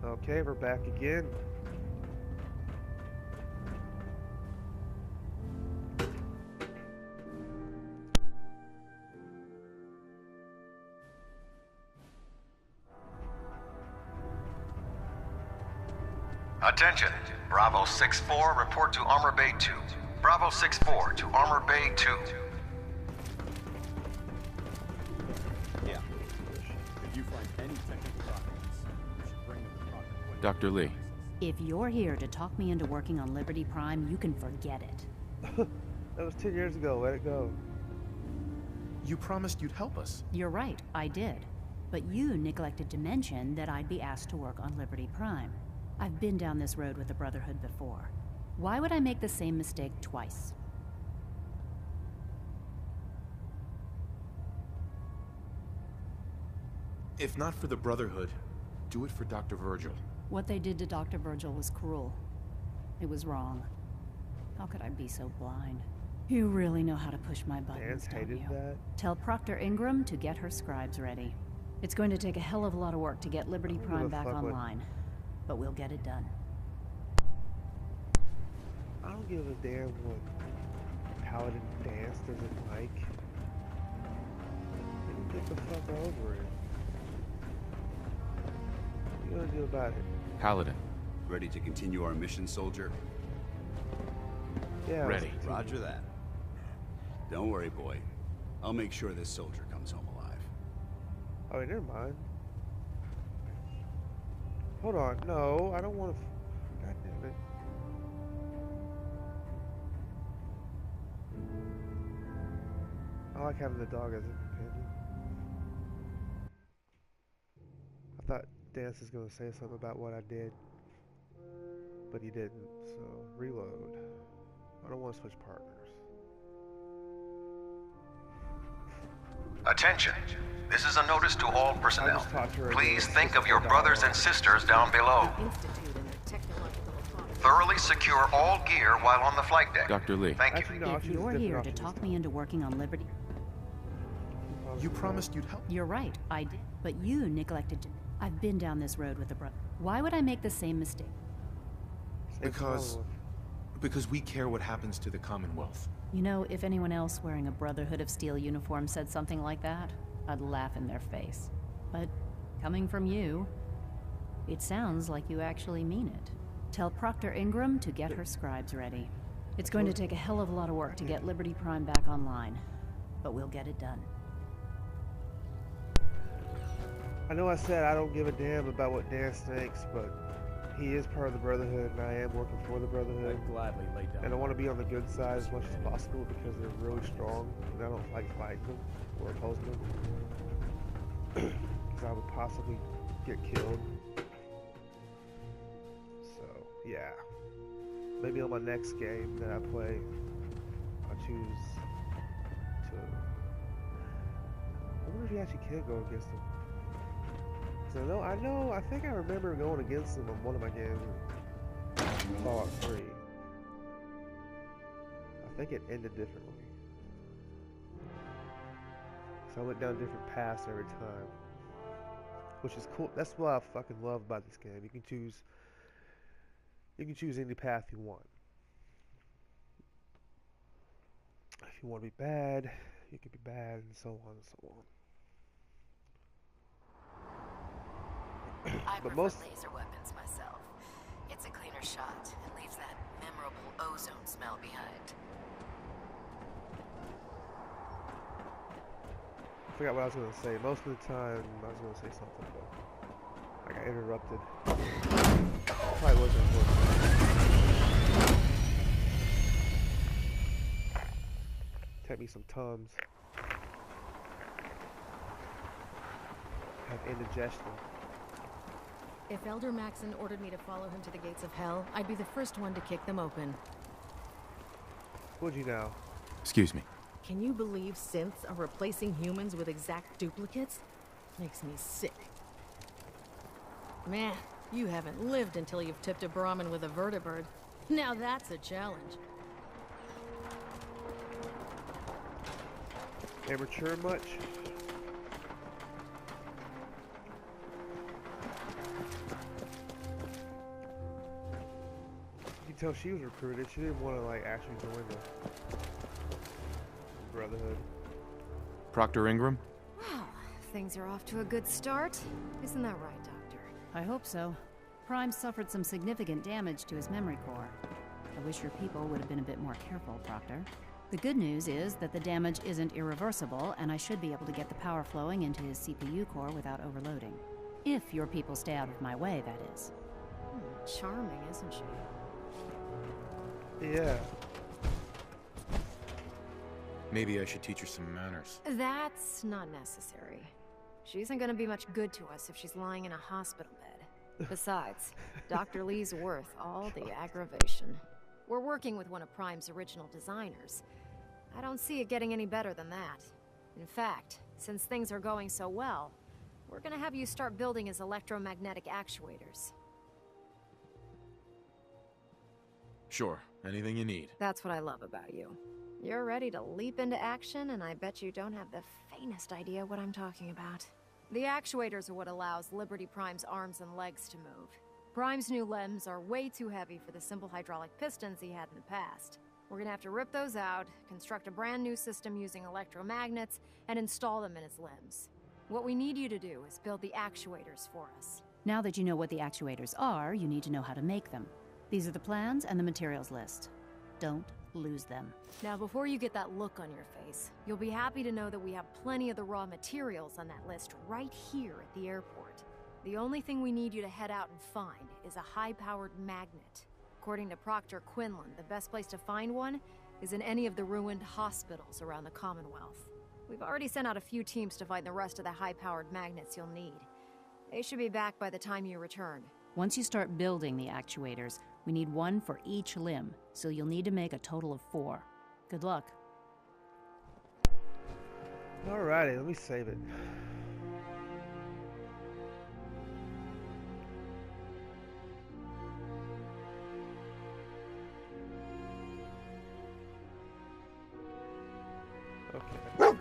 Okay, we're back again. Attention, Bravo 6-4, report to Armor Bay 2. Bravo 6-4 to Armor Bay 2. Yeah. If you find any technical documents, you should bring them to proper. Dr. Lee. If you're here to talk me into working on Liberty Prime, you can forget it. That was 10 years ago. Let it go. You promised you'd help us. You're right, I did. But you neglected to mention that I'd be asked to work on Liberty Prime. I've been down this road with the Brotherhood before. Why would I make the same mistake twice? If not for the Brotherhood, do it for Dr. Virgil. What they did to Dr. Virgil was cruel. It was wrong. How could I be so blind? You really know how to push my buttons, Dan don't hated you? that. Tell Proctor Ingram to get her scribes ready. It's going to take a hell of a lot of work to get Liberty I don't give Prime a back fuck what- online. But we'll get it done. I don't give a damn what Paladin Dance doesn't like. They can get the fuck over it. What are you gonna do about it? Paladin. Ready to continue our mission, soldier? Yeah. Ready. let's continue. Roger that. Don't worry, boy. I'll make sure this soldier comes home alive. Oh, wait, never mind. Hold on. No, I don't want to. God damn it. I like having the dog as a companion. I thought Dance was gonna say something about what I did, but he didn't. So reload. I don't want to switch partners. Attention, this is a notice to all personnel. just talked to her Please again. think of your brothers and sisters down below. Institute and their technological autonomy. Thoroughly secure all gear while on the flight deck. Dr. Lee. Thank you. Actually, no. I'll If choose a you're different here to option this talk time. me into working on Liberty... You promised you'd help. You're right, I did. But you neglected to... I've been down this road with the brother. Why would I make the same mistake? Same Because- Commonwealth. Because we care what happens to the Commonwealth. You know, if anyone else wearing a Brotherhood of Steel uniform said something like that, I'd laugh in their face. But coming from you, it sounds like you actually mean it. Tell Proctor Ingram to get her scribes ready. It's going to take a hell of a lot of work to get Liberty Prime back online, but we'll get it done. I know I said I don't give a damn about what Dan thinks, but he is part of the Brotherhood, and I am working for the Brotherhood. I'd gladly lay down. And I want to be on the good side as much as possible because they're really strong, and I don't like fighting them or opposing them. Because I would possibly get killed. So, yeah. Maybe on my next game that I play, I'll choose to... I wonder if you actually can go against them. So I think I remember going against them on one of my games in Fallout 3. I think it ended differently. So I went down different paths every time. Which is cool. That's what I fucking love about this game. You can choose any path you want. If you want to be bad, you can be bad, and so on and so on. I But prefer most laser weapons myself. It's a cleaner shot and leaves that memorable ozone smell behind. I forgot what I was going to say. Most of the time, I was going to say something, but I got interrupted. Probably wasn't important. Take me some Tums. Have indigestion. If Elder Maxon ordered me to follow him to the gates of hell, I'd be the first one to kick them open. Would you now? Excuse me. Can you believe synths are replacing humans with exact duplicates? Makes me sick. Man, you haven't lived until you've tipped a Brahmin with a vertibird. Now that's a challenge. Amateur much? tell she was recruited. She didn't want to like actually join the Brotherhood. Proctor Ingram? Well, things are off to a good start. Isn't that right, Doctor? I hope so. Prime suffered some significant damage to his memory core. I wish your people would have been a bit more careful, Proctor. The good news is that the damage isn't irreversible, and I should be able to get the power flowing into his CPU core without overloading. If your people stay out of my way, that is. Charming, isn't she? Yeah. Maybe I should teach her some manners. That's not necessary. She isn't gonna be much good to us if she's lying in a hospital bed. Besides, Dr. Lee's worth all the aggravation. We're working with one of Prime's original designers. I don't see it getting any better than that. In fact, since things are going so well, we're gonna have you start building his electromagnetic actuators. Sure, anything you need. That's what I love about you. You're ready to leap into action, and I bet you don't have the faintest idea what I'm talking about. The actuators are what allows Liberty Prime's arms and legs to move. Prime's new limbs are way too heavy for the simple hydraulic pistons he had in the past. We're gonna have to rip those out, construct a brand new system using electromagnets, and install them in his limbs. What we need you to do is build the actuators for us. Now that you know what the actuators are, you need to know how to make them. These are the plans and the materials list. Don't lose them. Now, before you get that look on your face, you'll be happy to know that we have plenty of the raw materials on that list right here at the airport. The only thing we need you to head out and find is a high-powered magnet. According to Proctor Quinlan, the best place to find one is in any of the ruined hospitals around the Commonwealth. We've already sent out a few teams to find the rest of the high-powered magnets you'll need. They should be back by the time you return. Once you start building the actuators, we need one for each limb, so you'll need to make a total of 4. Good luck. Alrighty, let me save it. Okay.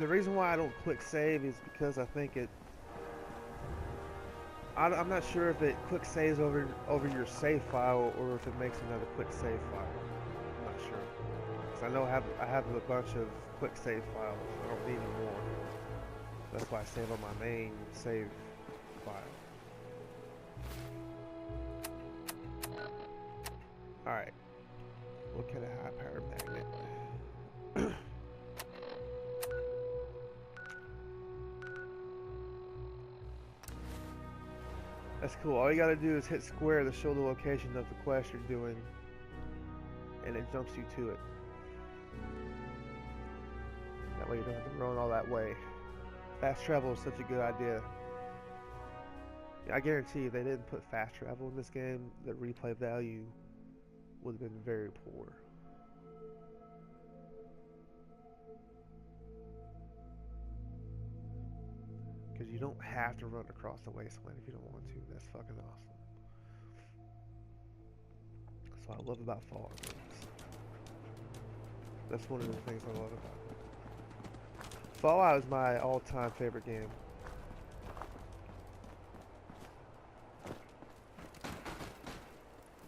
The reason why I don't click save is because I think I'm not sure if it quick saves over your save file or if it makes another quick save file. I'm not sure. Because I know I have a bunch of quick save files. I don't need any more. That's why I save on my main save file. Alright. Look at a high-powered magnet. That's cool. All you gotta do is hit square to show the location of the quest you're doing, and it jumps you to it. That way you don't have to run all that way. Fast travel is such a good idea. I guarantee if they didn't put fast travel in this game, the replay value would have been very poor. Because you don't have to run across the wasteland if you don't want to. That's fucking awesome. That's what I love about Fallout games. That's one of the things I love about it. Fallout is my all-time favorite game.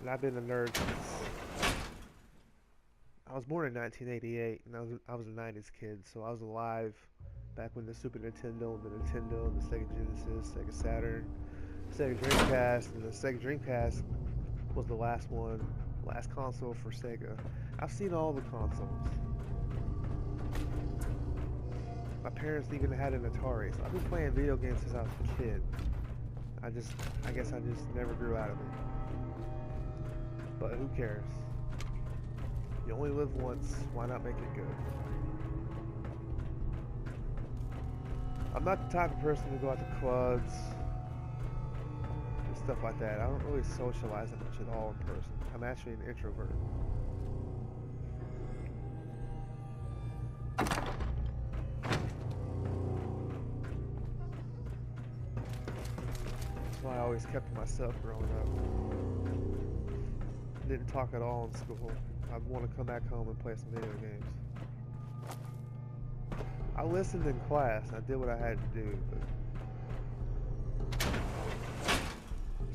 And I've been a nerd since... I was born in 1988, and I was a 90s kid, so I was alive back when the Super Nintendo, the Nintendo, the Sega Genesis, Sega Saturn, Sega Dreamcast, and the Sega Dreamcast was the last console for Sega. I've seen all the consoles. My parents even had an Atari, so I've been playing video games since I was a kid. I guess I just never grew out of it. But who cares? You only live once, why not make it good? I'm not the type of person to go out to clubs and stuff like that. I don't really socialize that much at all in person. I'm actually an introvert. That's why I always kept to myself growing up. Didn't talk at all in school. I'd want to come back home and play some video games. I listened in class. I did what I had to do, but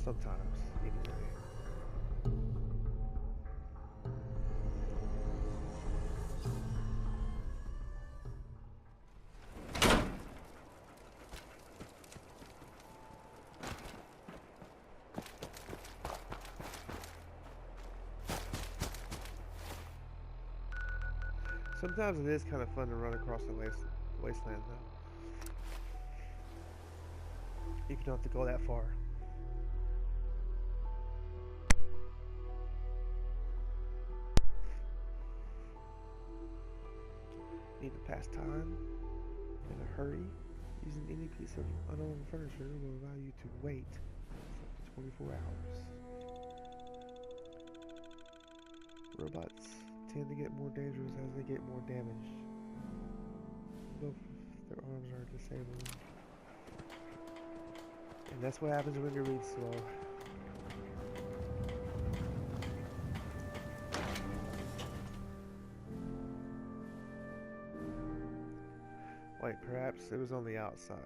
Sometimes, anyway. Sometimes it is kind of fun to run across the wasteland, though. You don't have to go that far. Need to pass time in a hurry. Using any piece of unowned furniture will allow you to wait for 24 hours. Robots tend to get more dangerous as they get more damaged. Both their arms are disabled. And that's what happens when you read slow. Wait, perhaps it was on the outside.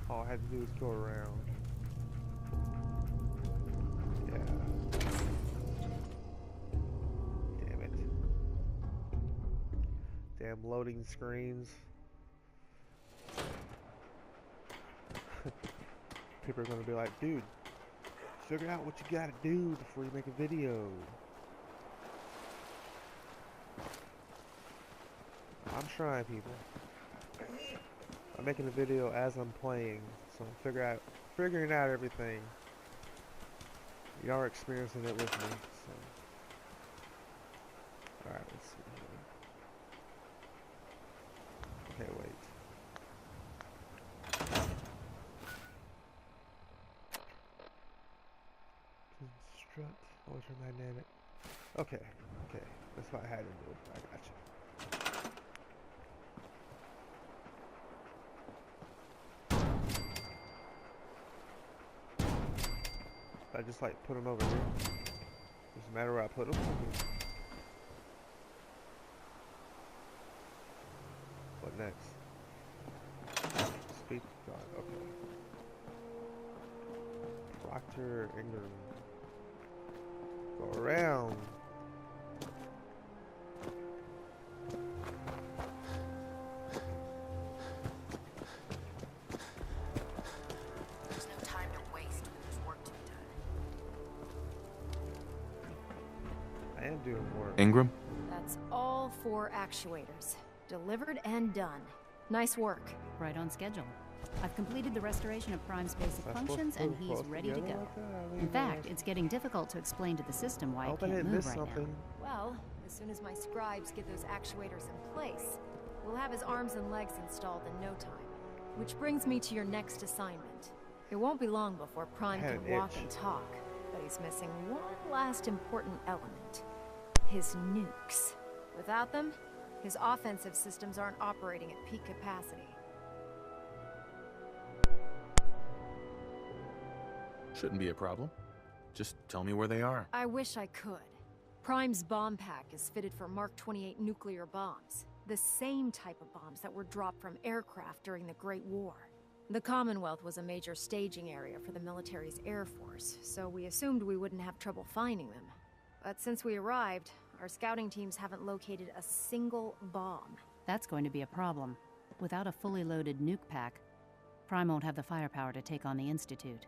All I had to do was go around. Yeah. Damn it. Damn loading screens. People are gonna be like, dude, figure out what you gotta do before you make a video. I'm trying, people. I'm making a video as I'm playing, so I'm figuring out everything. Y'all are experiencing it with me, so. Alright, let's see here. Okay, wait. Strut, ultramagnetic. Okay, that's what I had to do. I got you. I just like put them over here. Doesn't matter where I put them. What next? Speak God. Okay. Proctor Ingram. Go around. There's no time to waste when there's work to be done. I am doing work. Ingram? That's all 4 actuators. Delivered and done. Nice work. Right on schedule. I've completed the restoration of Prime's basic functions, and he's ready to go. In fact, it's getting difficult to explain to the system why I it hope I can't didn't move miss right now. something. Well, as soon as my scribes get those actuators in place, we'll have his arms and legs installed in no time. Which brings me to your next assignment. It won't be long before Prime I had can an walk itch. and talk, but he's missing one last important element. His nukes. Without them, his offensive systems aren't operating at peak capacity. Shouldn't be a problem. Just tell me where they are. I wish I could. Prime's bomb pack is fitted for Mark 28 nuclear bombs. The same type of bombs that were dropped from aircraft during the Great War. The Commonwealth was a major staging area for the military's Air Force, so we assumed we wouldn't have trouble finding them. But since we arrived, our scouting teams haven't located a single bomb. That's going to be a problem. Without a fully loaded nuke pack, Prime won't have the firepower to take on the Institute.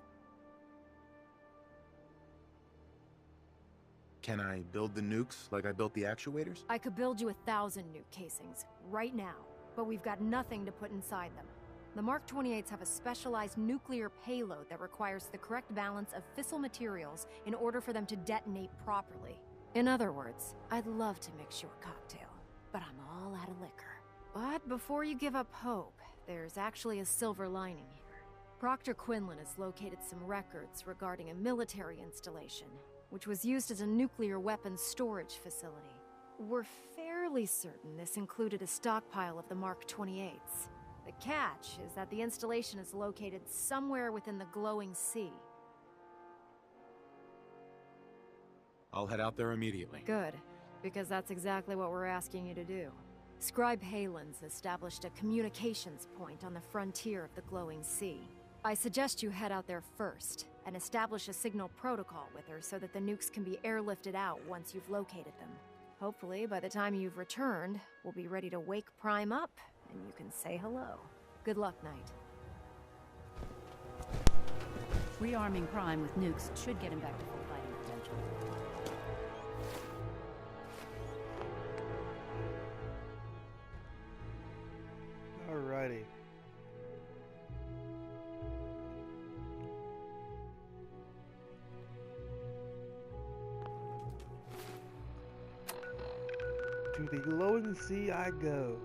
Can I build the nukes like I built the actuators? I could build you 1,000 nuke casings, right now, but we've got nothing to put inside them. The Mark 28s have a specialized nuclear payload that requires the correct balance of fissile materials in order for them to detonate properly. In other words, I'd love to mix you a cocktail, but I'm all out of liquor. But before you give up hope, there's actually a silver lining here. Proctor Quinlan has located some records regarding a military installation, which was used as a nuclear weapons storage facility. We're fairly certain this included a stockpile of the Mark 28s. The catch is that the installation is located somewhere within the glowing sea. I'll head out there immediately. Good. Because that's exactly what we're asking you to do. Scribe Halen's established a communications point on the frontier of the Glowing Sea. I suggest you head out there first, and establish a signal protocol with her so that the nukes can be airlifted out once you've located them. Hopefully, by the time you've returned, we'll be ready to wake Prime up, and you can say hello. Good luck, Knight. Rearming Prime with nukes should get him back to full fighting potential. Alrighty. To the Glowing Sea I go.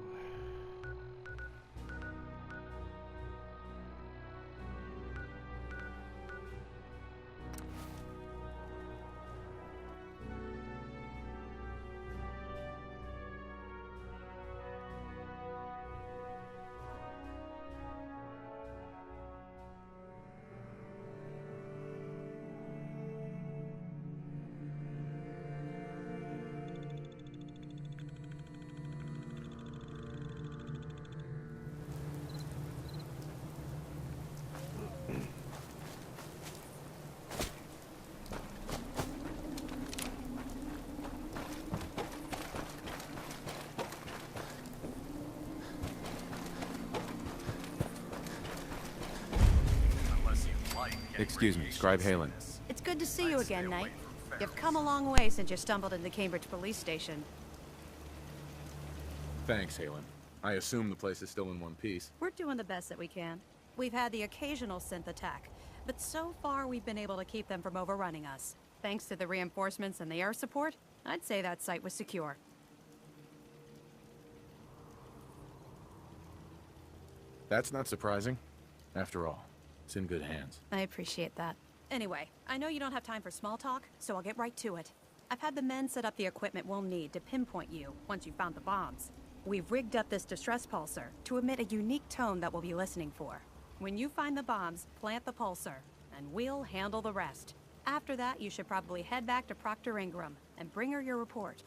Excuse me, Scribe Halen. It's good to see you again, Knight. You've come a long way since you stumbled into Cambridge Police Station. Thanks, Halen. I assume the place is still in one piece. We're doing the best that we can. We've had the occasional synth attack, but so far we've been able to keep them from overrunning us. Thanks to the reinforcements and the air support, I'd say that site was secure. That's not surprising. After all, it's in good hands. I appreciate that. Anyway, I know you don't have time for small talk, so I'll get right to it. I've had the men set up the equipment we'll need to pinpoint you once you've found the bombs. We've rigged up this distress pulsar to emit a unique tone that we'll be listening for. When you find the bombs, plant the pulsar, and we'll handle the rest. After that, you should probably head back to Proctor Ingram and bring her your report.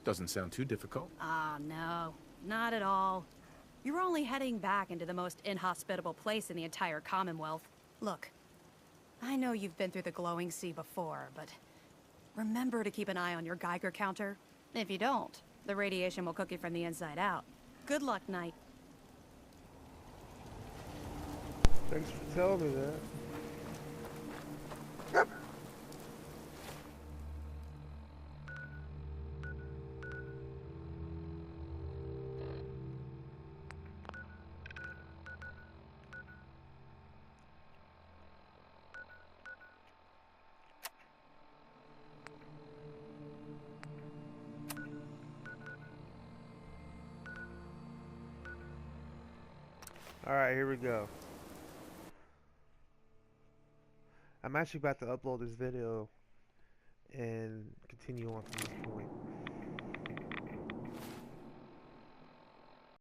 Doesn't sound too difficult. Ah, no. Not at all. You're only heading back into the most inhospitable place in the entire Commonwealth. Look, I know you've been through the Glowing Sea before, but remember to keep an eye on your Geiger counter. If you don't, the radiation will cook you from the inside out. Good luck, Knight. Thanks for telling me that. Alright, here we go. I'm actually about to upload this video and continue on from this point.